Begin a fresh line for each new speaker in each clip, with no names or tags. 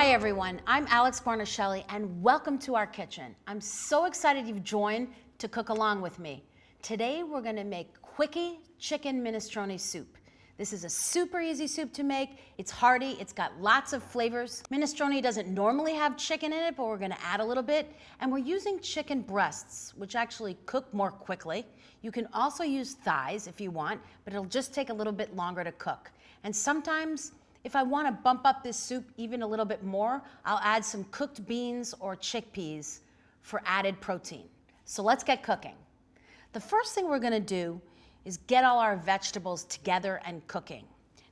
Hi everyone, I'm Guarnaschelli and welcome to our kitchen. I'm so excited you've joined to cook along with me. Today we're going to make Quickie chicken minestrone soup. This is a super easy soup to make. It's hearty, it's got lots of flavors. Minestrone doesn't normally have chicken in it, but we're going to add a little bit. And we're using chicken breasts, which actually cook more quickly. You can also use thighs if you want, but it'll just take a little bit longer to cook. And sometimes, if I want to bump up this soup even a little bit more, I'll add some cooked beans or chickpeas for added protein. So let's get cooking. The first thing we're going to do is get all our vegetables together and cooking.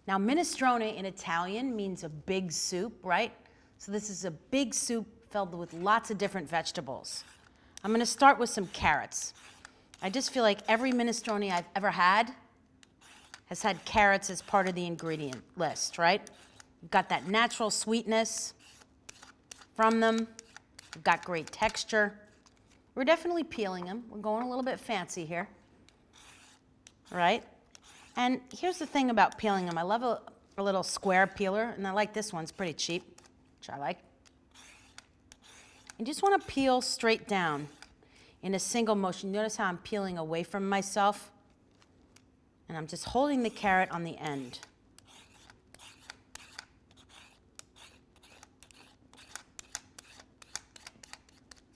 Now, minestrone in Italian means a big soup, right? So this is a big soup filled with lots of different vegetables. I'm going to start with some carrots. I just feel like every minestrone I've ever had has had carrots as part of the ingredient list, right? You've got that natural sweetness from them. You've got great texture. We're definitely peeling them. We're going a little bit fancy here, right? And here's the thing about peeling them. I love a little square peeler, and I like this one. It's pretty cheap, which I like. You just want to peel straight down in a single motion. Notice how I'm peeling away from myself? And I'm just holding the carrot on the end.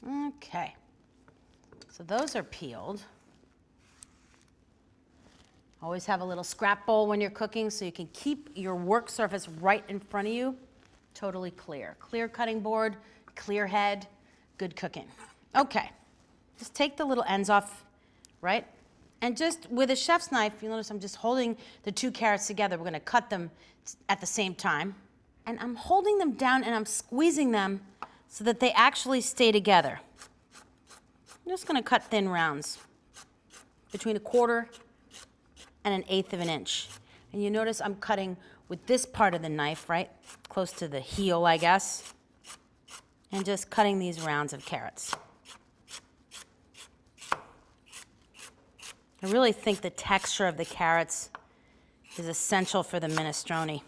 Okay, so those are peeled. Always have a little scrap bowl when you're cooking so you can keep your work surface right in front of you, totally clear. Clear cutting board, clear head, good cooking. Okay, just take the little ends off, right? And just with a chef's knife, you'll notice I'm just holding the two carrots together. We're going to cut them at the same time. And I'm holding them down and I'm squeezing them so that they actually stay together. I'm just going to cut thin rounds, between 1/4 and 1/8 of an inch. And you notice I'm cutting with this part of the knife, right? Close to the heel, I guess. And just cutting these rounds of carrots. I really think the texture of the carrots is essential for the minestrone.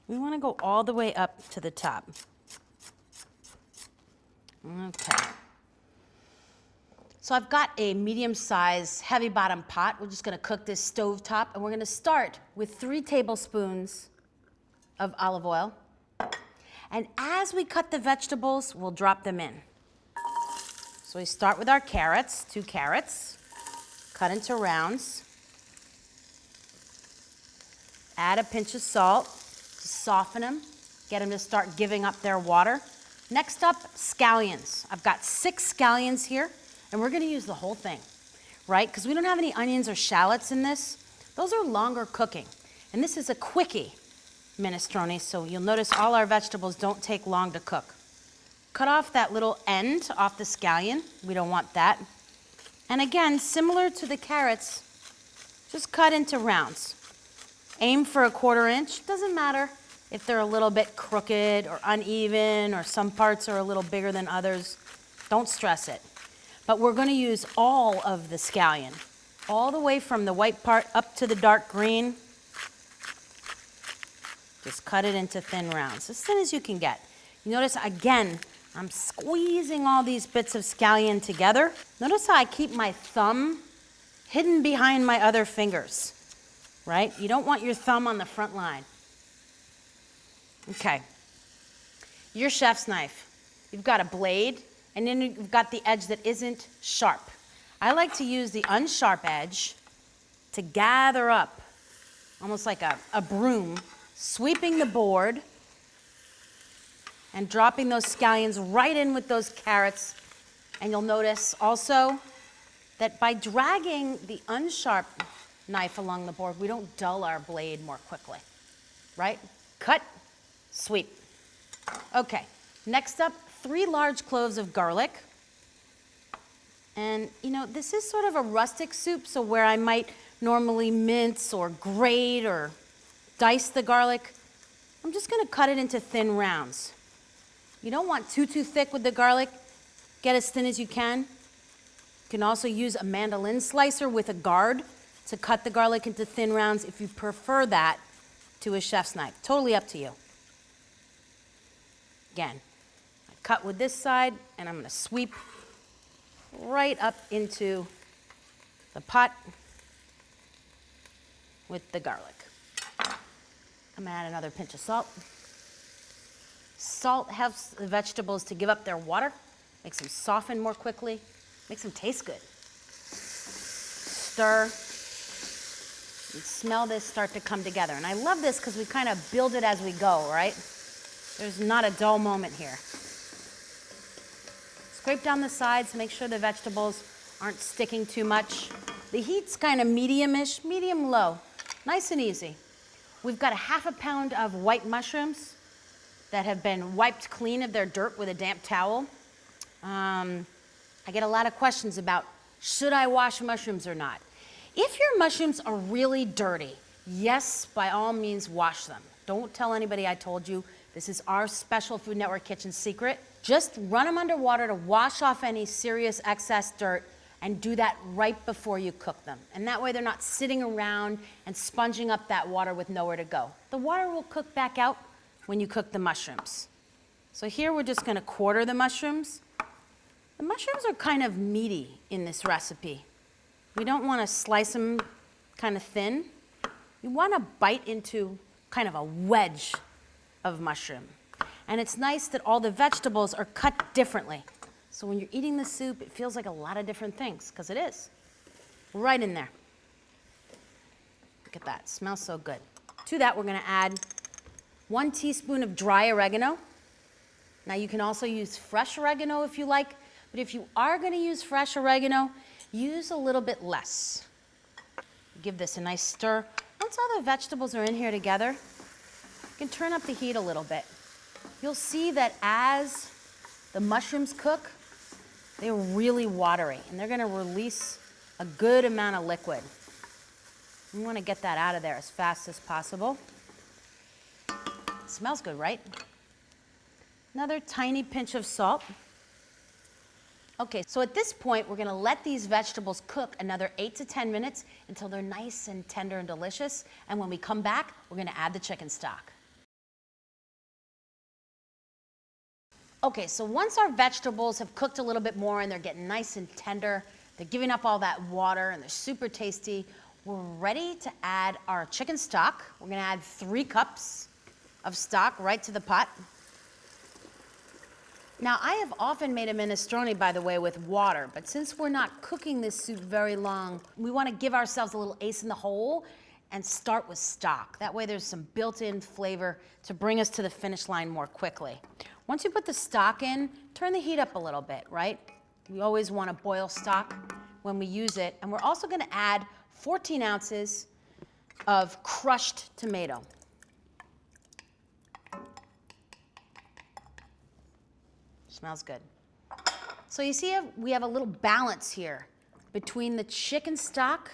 We want to go all the way up to the top. Okay. So I've got a medium-sized, heavy-bottom pot. We're just going to cook this stovetop, and we're going to start with 3 tablespoons of olive oil. And as we cut the vegetables, we'll drop them in. So we start with our carrots, 2 carrots, cut into rounds. Add a pinch of salt to soften them, get them to start giving up their water. Next up, scallions. I've got 6 scallions here, and we're going to use the whole thing, right? Because we don't have any onions or shallots in this. Those are longer cooking. And this is a quickie minestrone, so you'll notice all our vegetables don't take long to cook. Cut off that little end off the scallion. We don't want that. And again, similar to the carrots, just cut into rounds. Aim for a 1/4 inch. Doesn't matter if they're a little bit crooked or uneven or some parts are a little bigger than others. Don't stress it. But we're going to use all of the scallion, all the way from the white part up to the dark green. Just cut it into thin rounds, as thin as you can get. You notice, again, I'm squeezing all these bits of scallion together. Notice how I keep my thumb hidden behind my other fingers, right? You don't want your thumb on the front line. Okay. Your chef's knife. You've got a blade, and then you've got the edge that isn't sharp. I like to use the unsharp edge to gather up, almost like a broom, sweeping the board, and dropping those scallions right in with those carrots. And you'll notice also that by dragging the unsharp knife along the board, we don't dull our blade more quickly, right? Cut, sweep. Okay, next up, 3 large cloves of garlic. And you know, this is sort of a rustic soup, so where I might normally mince or grate or dice the garlic, I'm just gonna cut it into thin rounds. You don't want too thick with the garlic. Get as thin as you can. You can also use a mandolin slicer with a guard to cut the garlic into thin rounds if you prefer that. to a chef's knife. Totally up to you. Again, I cut with this side, and I'm going to sweep right up into the pot with the garlic. I'm going to add another pinch of salt. Salt helps the vegetables to give up their water, makes them soften more quickly, makes them taste good. Stir. And smell this start to come together. And I love this because we kind of build it as we go, right? There's not a dull moment here. Scrape down the sides, make sure the vegetables aren't sticking too much. The heat's kind of medium-ish, medium-low, nice and easy. We've got a ½ pound of white mushrooms that have been wiped clean of their dirt with a damp towel. I get a lot of questions about, should I wash mushrooms or not? If your mushrooms are really dirty, yes, by all means, wash them. Don't tell anybody I told you. This is our special Food Network kitchen secret. Just run them under water to wash off any serious excess dirt, and do that right before you cook them. And that way they're not sitting around and sponging up that water with nowhere to go. The water will cook back out when you cook the mushrooms. So here we're just gonna quarter the mushrooms. The mushrooms are kind of meaty in this recipe. We don't want to slice them kind of thin. You want to bite into kind of a wedge of mushroom. And it's nice that all the vegetables are cut differently. So when you're eating the soup, it feels like a lot of different things, because it is. Right in there. Look at that, it smells so good. To that, we're going to add 1 teaspoon of dry oregano. Now you can also use fresh oregano if you like, but if you are going to use fresh oregano, use a little bit less. Give this a nice stir. Once all the vegetables are in here together, you can turn up the heat a little bit. You'll see that as the mushrooms cook, they're really watery, and they're going to release a good amount of liquid. You want to get that out of there as fast as possible. It smells good, right? Another tiny pinch of salt. Okay, so at this point, we're gonna let these vegetables cook another 8 to 10 minutes until they're nice and tender and delicious. And when we come back, we're gonna add the chicken stock. Okay, so once our vegetables have cooked a little bit more and they're getting nice and tender, they're giving up all that water and they're super tasty, we're ready to add our chicken stock. We're gonna add 3 cups of stock right to the pot. Now, I have often made a minestrone, by the way, with water, but since we're not cooking this soup very long, we want to give ourselves a little ace in the hole and start with stock. That way there's some built-in flavor to bring us to the finish line more quickly. Once you put the stock in, turn the heat up a little bit, right? We always want to boil stock when we use it. And we're also going to add 14 ounces of crushed tomato. Smells good. So you see we have a little balance here between the chicken stock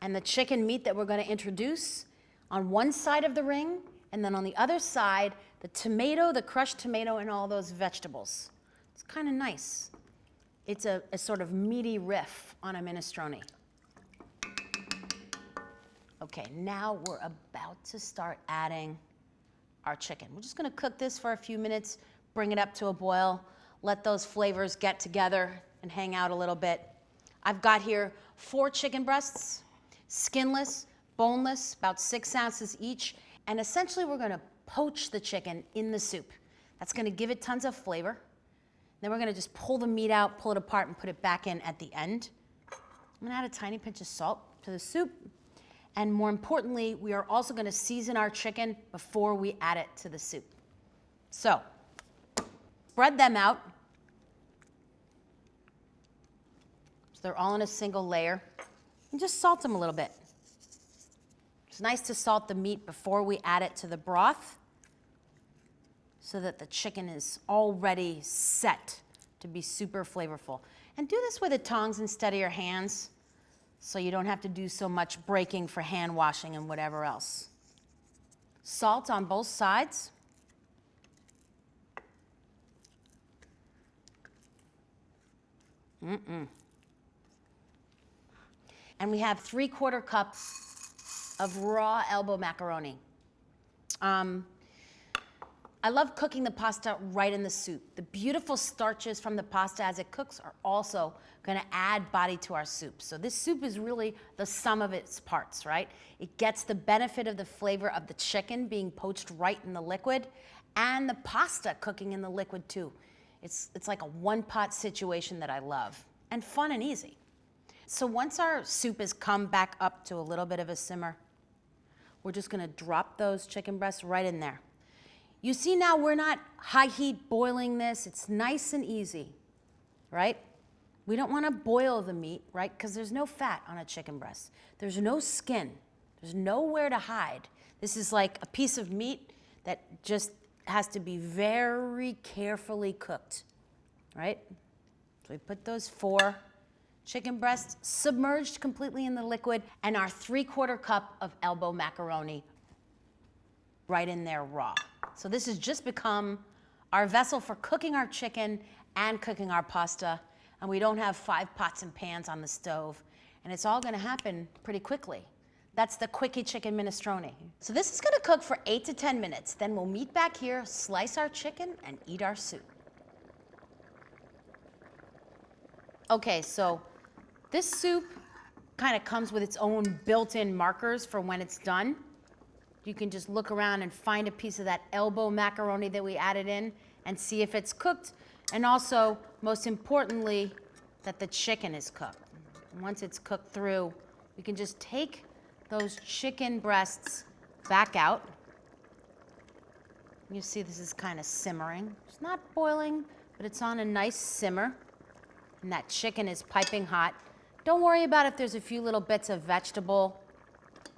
and the chicken meat that we're going to introduce on one side of the ring, and then on the other side, the tomato, the crushed tomato, and all those vegetables. It's kind of nice. It's a sort of meaty riff on a minestrone. Okay, now we're about to start adding our chicken. We're just going to cook this for a few minutes, bring it up to a boil, let those flavors get together and hang out a little bit. I've got here 4 chicken breasts, skinless, boneless, about 6 ounces each, and essentially we're going to poach the chicken in the soup. That's going to give it tons of flavor. Then we're going to just pull the meat out, pull it apart, and put it back in at the end. I'm going to add a tiny pinch of salt to the soup. And more importantly, we are also going to season our chicken before we add it to the soup. So, spread them out so they're all in a single layer. And just salt them a little bit. It's nice to salt the meat before we add it to the broth so that the chicken is already set to be super flavorful. And do this with the tongs instead of your hands so you don't have to do so much breaking for hand washing and whatever else. Salt on both sides. And we have 3/4 cups of raw elbow macaroni. I love cooking the pasta right in the soup. The beautiful starches from the pasta as it cooks are also going to add body to our soup. So this soup is really the sum of its parts, right? It gets the benefit of the flavor of the chicken being poached right in the liquid and the pasta cooking in the liquid too. It's like a one-pot situation that I love and fun and easy. So once our soup has come back up to a little bit of a simmer, we're just going to drop those chicken breasts right in there. You see now we're not high heat boiling this. It's nice and easy, right? We don't want to boil the meat, right? Because there's no fat on a chicken breast. There's no skin. There's nowhere to hide. This is like a piece of meat that just has to be very carefully cooked, right? So we put those 4 chicken breasts submerged completely in the liquid and our 3/4 cup of elbow macaroni right in there raw. So this has just become our vessel for cooking our chicken and cooking our pasta. And we don't have 5 pots and pans on the stove. And it's all gonna happen pretty quickly. That's the Quickie chicken minestrone. So this is gonna cook for 8 to 10 minutes. Then we'll meet back here, slice our chicken, and eat our soup. Okay, so this soup kind of comes with its own built-in markers for when it's done. You can just look around and find a piece of that elbow macaroni that we added in and see if it's cooked. And also, most importantly, that the chicken is cooked. Once it's cooked through, we can just take those chicken breasts back out. You see this is kind of simmering. It's not boiling, but it's on a nice simmer. And that chicken is piping hot. Don't worry about if there's a few little bits of vegetable.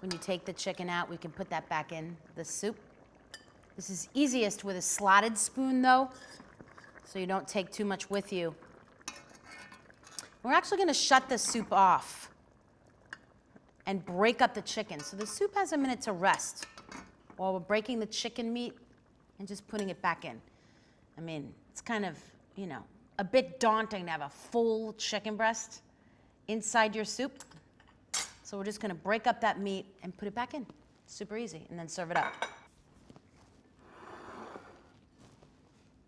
When you take the chicken out, we can put that back in the soup. This is easiest with a slotted spoon though, so you don't take too much with you. We're actually gonna shut the soup off and break up the chicken. So the soup has a minute to rest while we're breaking the chicken meat and just putting it back in. I mean, it's kind of, a bit daunting to have a full chicken breast inside your soup. So we're just gonna break up that meat and put it back in. Super easy, and then serve it up.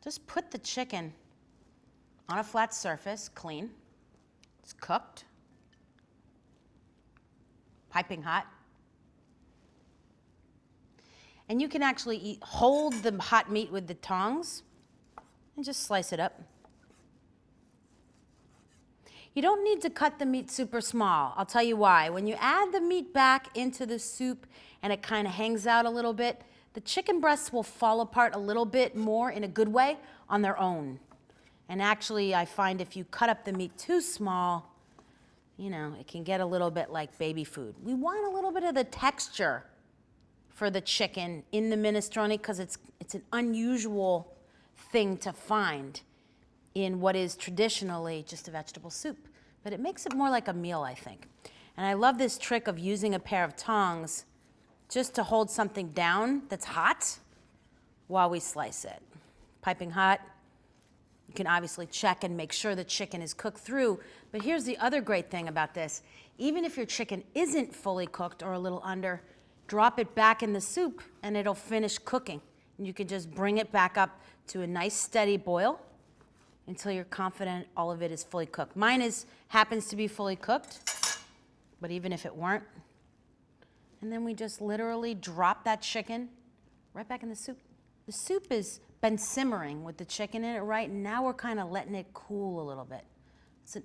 Just put the chicken on a flat surface, clean. It's cooked, piping hot. And you can actually hold the hot meat with the tongs and just slice it up. You don't need to cut the meat super small. I'll tell you why. When you add the meat back into the soup and it kind of hangs out a little bit, the chicken breasts will fall apart a little bit more in a good way on their own. And actually, I find if you cut up the meat too small, it can get a little bit like baby food. We want a little bit of the texture for the chicken in the minestrone because it's an unusual thing to find in what is traditionally just a vegetable soup. But it makes it more like a meal, I think. And I love this trick of using a pair of tongs just to hold something down that's hot while we slice it. Piping hot. You can obviously check and make sure the chicken is cooked through. But here's the other great thing about this. Even if your chicken isn't fully cooked or a little under, drop it back in the soup and it'll finish cooking. And you can just bring it back up to a nice steady boil until you're confident all of it is fully cooked. Mine happens to be fully cooked, but even if it weren't, and then we just literally drop that chicken right back in the soup. The soup has been simmering with the chicken in it, right? And now we're kind of letting it cool a little bit.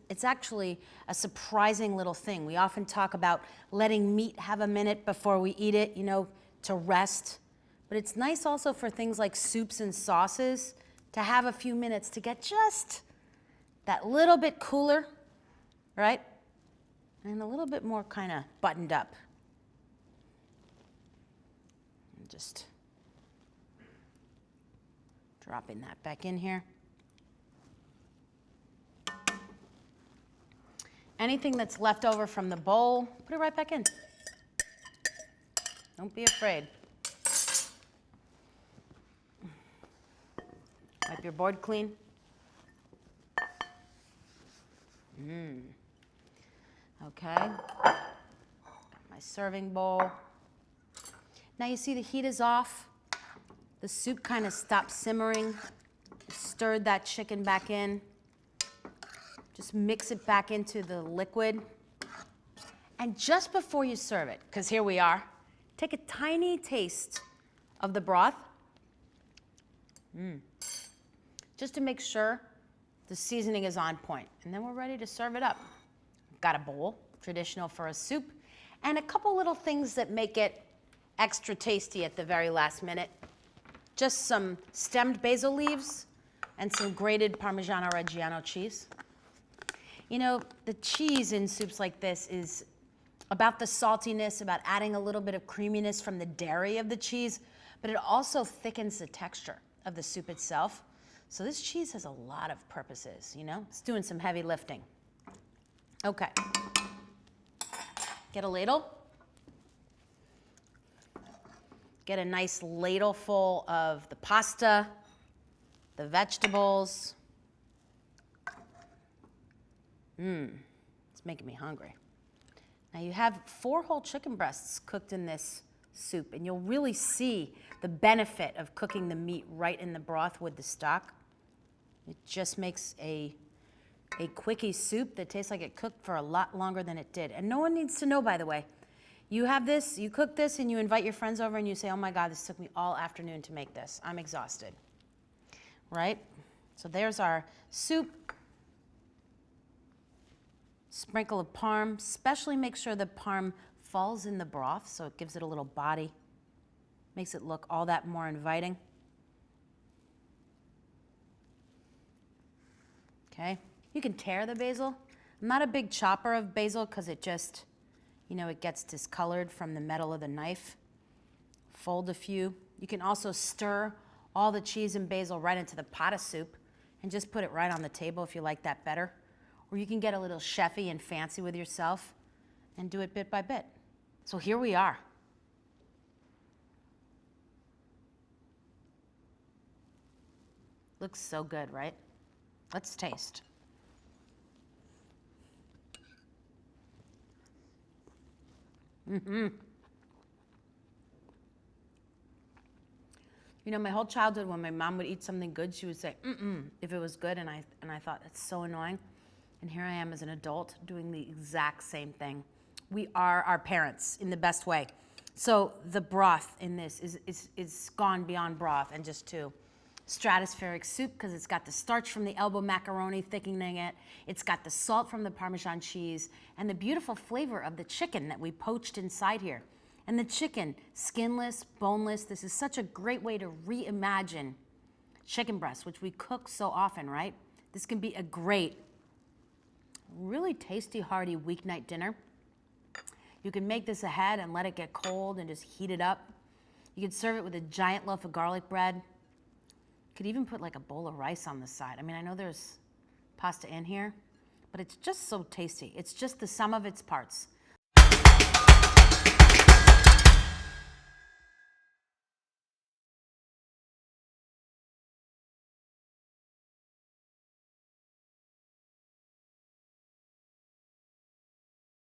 It's actually a surprising little thing. We often talk about letting meat have a minute before we eat it, to rest. But it's nice also for things like soups and sauces to have a few minutes to get just that little bit cooler, right? And a little bit more kind of buttoned up. And just dropping that back in here. Anything that's left over from the bowl, put it right back in. Don't be afraid. Wipe your board clean. Okay. Got my serving bowl. Now you see the heat is off. the soup kind of stopped simmering. Stirred that chicken back in. Just mix it back into the liquid. And just before you serve it, because here we are, take a tiny taste of the broth. Just to make sure the seasoning is on point. And then we're ready to serve it up. Got a bowl, traditional for a soup, and a couple little things that make it extra tasty at the very last minute. Just some stemmed basil leaves and some grated Parmigiano Reggiano cheese. You know, the cheese in soups like this is about the saltiness, about adding a little bit of creaminess from the dairy of the cheese, but it also thickens the texture of the soup itself. So this cheese has a lot of purposes, you know? It's doing some heavy lifting. Okay. Get a ladle. Get a nice ladle full of the pasta, the vegetables. It's making me hungry. Now you have 4 whole chicken breasts cooked in this soup, and you'll really see the benefit of cooking the meat right in the broth with the stock. It just makes a quickie soup that tastes like it cooked for a lot longer than it did. And no one needs to know, by the way. You have this, you cook this, and you invite your friends over and you say, oh my God, this took me all afternoon to make this. I'm exhausted. Right? So there's our soup. Sprinkle of parm. Especially make sure the parm falls in the broth so it gives it a little body. Makes it look all that more inviting. Okay. You can tear the basil. I'm not a big chopper of basil because it just, you know, it gets discolored from the metal of the knife. Fold a few. You can also stir all the cheese and basil right into the pot of soup and just put it right on the table if you like that better. Or you can get a little chefy and fancy with yourself and do it bit by bit. So here we are. Looks so good, right? Let's taste. You know, my whole childhood, when my mom would eat something good, she would say, if it was good, and I thought, that's so annoying. And here I am as an adult doing the exact same thing. We are our parents in the best way. So the broth in this is gone beyond broth and just to stratospheric soup because it's got the starch from the elbow macaroni thickening it. It's got the salt from the Parmesan cheese and the beautiful flavor of the chicken that we poached inside here. And the chicken, skinless, boneless. This is such a great way to reimagine chicken breasts, which we cook so often, right? This can be a great, really tasty, hearty weeknight dinner. You can make this ahead and let it get cold and just heat it up. You can serve it with a giant loaf of garlic bread. You could even put like a bowl of rice on the side. I mean, I know there's pasta in here, but it's just so tasty. It's just the sum of its parts.